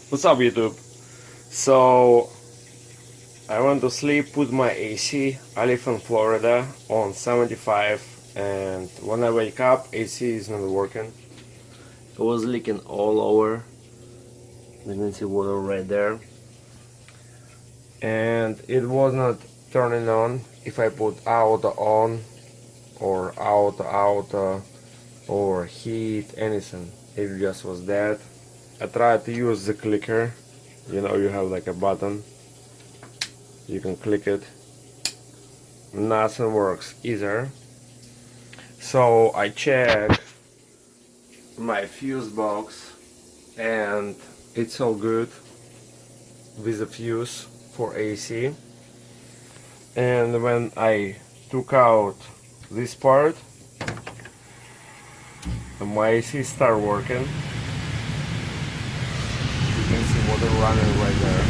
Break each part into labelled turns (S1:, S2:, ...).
S1: What's up, YouTube? So I went to sleep, put my AC. I live in Florida on 75, and when I wake up, AC is not working. It was leaking all over. You can see water right there, and it was not turning on if I put out on or out or heat anything. It just was dead. I tried to use the clicker. You know, you have like a button, you can click it. Nothing works either. So I checked my fuse box and it's all good with the fuse for AC. And when I took out this part, my AC started working. You can see water running right there.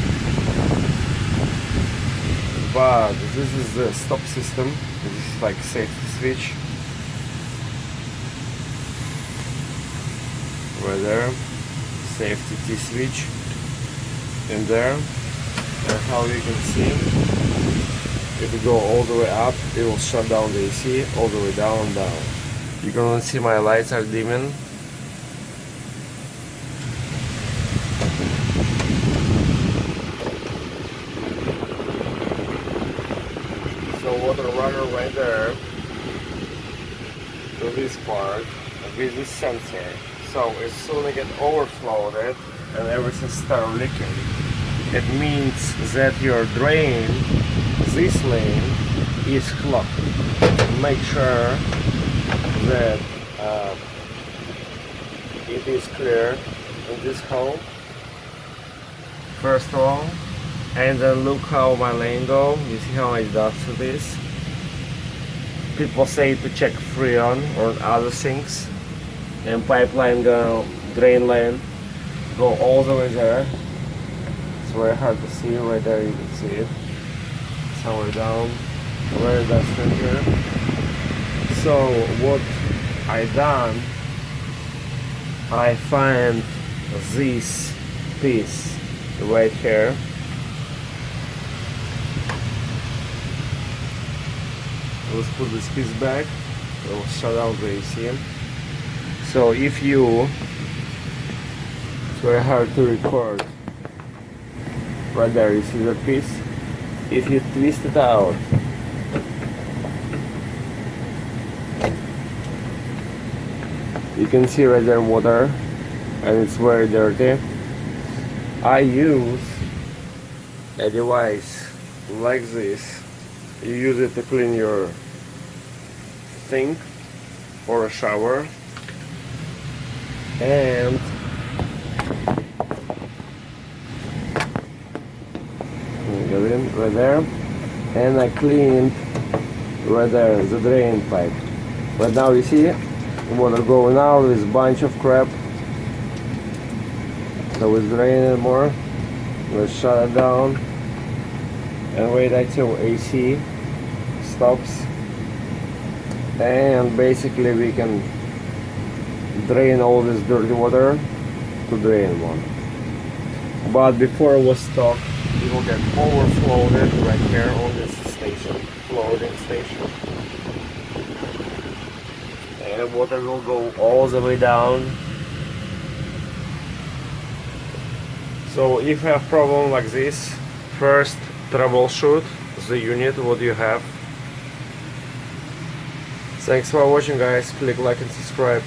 S1: But this is the stop system. This is like safety switch. Right there. Safety T switch. In there. And how you can see, if you go all the way up, it will shut down the AC, all the way down. You can only see my lights are dimming. So water runner right there to this part with this sensor. So as soon as it get overflowed and everything start leaking, it means that your drain, this lane, is clogged. Make sure that it is clear in this hole first of all, and then look how my lane go. You see how much dust it is. People say to check Freon or other things, and pipeline go, drain lane go all the way there. It's very hard to see. Right there you can see it somewhere down, very dusty here. So what I done, I find this piece right here. Let's put this piece back. It will shut down the AC. So if you, it's very hard to record. Right there, you see that piece? If you twist it out, you can see right there water, and it's very dirty. I use a device like this. You use it to clean your sink or a shower, and get in right there, and I cleaned right there the drain pipe. But now you see water going out with a bunch of crap, so it's draining more. Let's shut it down and wait until AC stops, and basically we can drain all this dirty water to drain one. But before it was stuck, it will get overflowed right here on this station, floating station, and water will go all the way down. So if you have problem like this, first troubleshoot the unit what you have. Thanks for watching, guys. Click like and subscribe.